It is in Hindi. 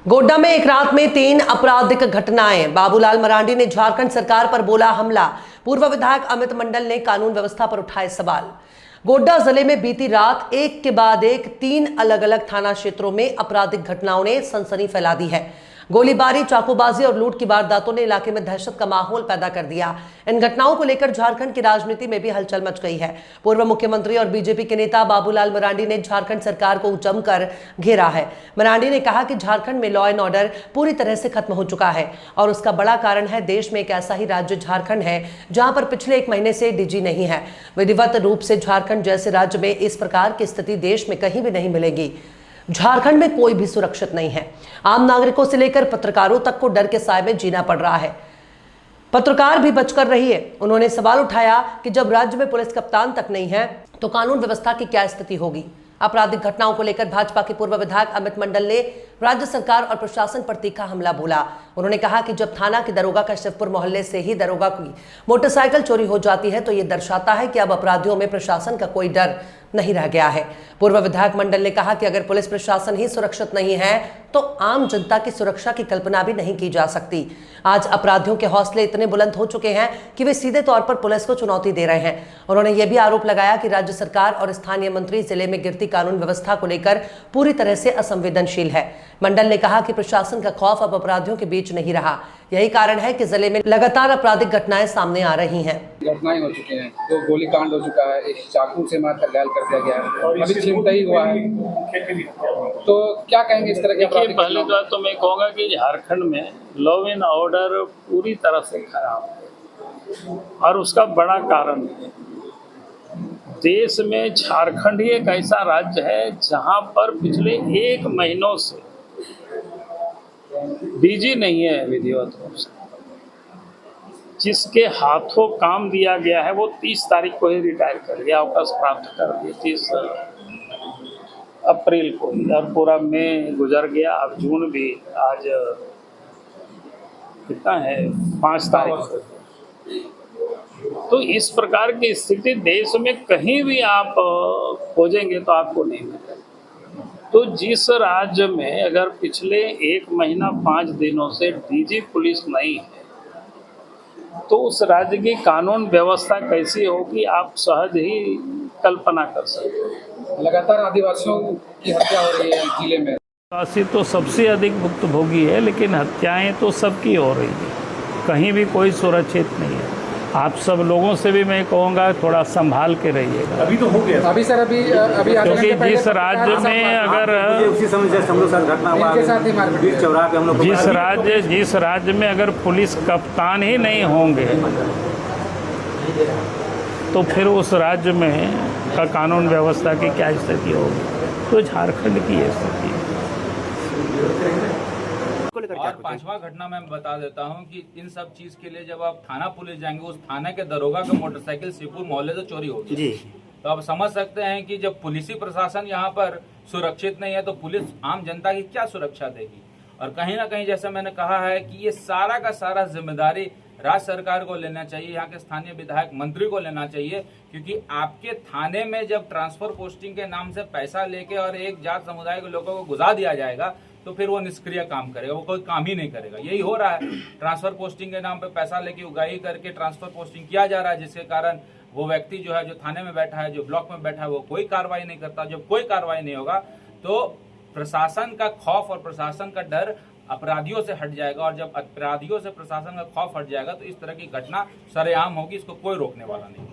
गोड्डा में एक रात में 3 आपराधिक घटनाएं। बाबूलाल मरांडी ने झारखंड सरकार पर बोला हमला। पूर्व विधायक अमित मंडल ने कानून व्यवस्था पर उठाए सवाल। गोड्डा जिले में बीती रात एक के बाद एक 3 अलग अलग थाना क्षेत्रों में आपराधिक घटनाओं ने सनसनी फैला दी है। गोलीबारी, चाकूबाजी और लूट की वारदातों ने इलाके में दहशत का माहौल पैदा कर दिया। इन घटनाओं को लेकर झारखंड की राजनीति में भी हलचल मच गई है। पूर्व मुख्यमंत्री और बीजेपी के नेता बाबूलाल मरांडी ने झारखंड सरकार को जमकर घेरा है। मरांडी ने कहा कि झारखंड में लॉ एंड ऑर्डर पूरी तरह से खत्म हो चुका है और उसका बड़ा कारण है देश में एक ऐसा ही राज्य झारखंड है जहां पर पिछले 1 महीने से डीजी नहीं है। विधिवत रूप से झारखंड जैसे राज्य में इस प्रकार की स्थिति देश में कहीं भी नहीं मिलेगी। झारखंड में कोई भी सुरक्षित नहीं है। आम नागरिकों से लेकर पत्रकारों तक को डर के साए में जीना पड़ रहा है। पत्रकार भी बचकर रही है। उन्होंने सवाल उठाया कि जब राज्य में पुलिस कप्तान तक नहीं है तो कानून व्यवस्था की क्या स्थिति होगी। आपराधिक घटनाओं को लेकर भाजपा के पूर्व विधायक अमित मंडल ने राज्य सरकार और प्रशासन पर तीखा हमला बोला। उन्होंने कहा कि जब थाना के दरोगा का शिवपुर मोहल्ले से ही दरोगा की मोटरसाइकिल चोरी हो जाती है तो ये दर्शाता है कि अब अपराधियों में प्रशासन का कोई डर नहीं रह गया है। पूर्व विधायक मंडल ने कहा कि अगर पुलिस प्रशासन ही सुरक्षित नहीं है तो आम जनता की सुरक्षा की कल्पना भी नहीं की जा सकती। आज अपराधियों के हौसले इतने बुलंद हो चुके हैं कि वे सीधे तौर पर पुलिस को चुनौती दे रहे हैं। उन्होंने यह भी आरोप लगाया कि राज्य सरकार और स्थानीय मंत्री जिले में गिरती कानून व्यवस्था को लेकर पूरी तरह से असंवेदनशील है। मंडल ने कहा कि प्रशासन का खौफ अब अपराधियों के बीच नहीं रहा। यही कारण है कि जिले में लगातार आपराधिक घटनाएं सामने आ रही हैं। घटनाएं हो चुकी हैं, 2 गोलीकांड हो चुका है, एक चाकू से मार कर घायल कर दिया गया है, अभी छिनता ही हुआ है। तो क्या कहेंगे इस तरह के अपराध? पहली बात तो मैं कहूँगा कि झारखंड में लॉ एंड ऑर्डर पूरी तरह से खराब है और उसका बड़ा कारण है देश में झारखंड ही एक ऐसा राज्य है जहां पर पिछले 1 महीनों से डीजी नहीं है विधिवत रूप से। जिसके हाथों काम दिया गया है वो 30 तारीख को ही रिटायर कर गया, अवकाश प्राप्त कर दिया 30 अप्रैल को, और पूरा मई गुजर गया। अब जून भी आज कितना है 5 तारीख। तो इस प्रकार की स्थिति देश में कहीं भी आप खोजेंगे तो आपको नहीं मिलेगा। तो जिस राज्य में अगर पिछले 1 महीना 5 दिनों से डीजी पुलिस नहीं है तो उस राज्य की कानून व्यवस्था कैसी होगी आप सहज ही कल्पना कर सकते हैं। लगातार आदिवासियों की हत्या हो रही है जिले में। आदिवासी तो सबसे अधिक भुक्तभोगी है, लेकिन हत्याएं तो सबकी हो रही है, कहीं भी कोई सुरक्षित नहीं है। आप सब लोगों से भी मैं कहूँगा थोड़ा संभाल के रहिएगा। अभी तो हो गया अभी सर, अभी क्योंकि जिस राज्य में अगर उसी समय जैसे हम लोग साथ घटना हुआ जिस राज्य में अगर पुलिस कप्तान ही नहीं होंगे तो फिर उस राज्य में का कानून व्यवस्था की क्या स्थिति होगी। तो झारखंड की ये स्थिति है। और 5वां घटना मैं बता देता हूं कि इन सब चीज के लिए जब आप थाना पुलिस जाएंगे, उस थाना के दरोगा का मोटरसाइकिल शिवपुर मोहल्ले से चोरी होगी जी। तो आप समझ सकते हैं कि जब पुलिसी प्रशासन यहाँ पर सुरक्षित नहीं है तो पुलिस आम जनता की क्या सुरक्षा देगी। और कहीं ना कहीं जैसे मैंने कहा है कि ये सारा का सारा जिम्मेदारी राज्य सरकार को लेना चाहिए, यहाँ के स्थानीय विधायक मंत्री को लेना चाहिए। क्योंकि आपके थाने में जब ट्रांसफर पोस्टिंग के नाम से पैसा लेके और एक जात समुदाय के लोगों को गुजार दिया जाएगा तो फिर वो निष्क्रिय काम करेगा, वो कोई काम ही नहीं करेगा। यही हो रहा है, ट्रांसफर पोस्टिंग के नाम पे पैसा लेके उगाही करके ट्रांसफर पोस्टिंग किया जा रहा है, जिसके कारण वो व्यक्ति जो है, जो थाने में बैठा है, जो ब्लॉक में बैठा है, वो कोई कार्रवाई नहीं करता। जब कोई कार्रवाई नहीं होगा तो प्रशासन का खौफ और प्रशासन का डर अपराधियों से हट जाएगा, और जब अपराधियों से प्रशासन का खौफ हट जाएगा तो इस तरह की घटना सरेआम होगी, इसको कोई रोकने वाला नहीं।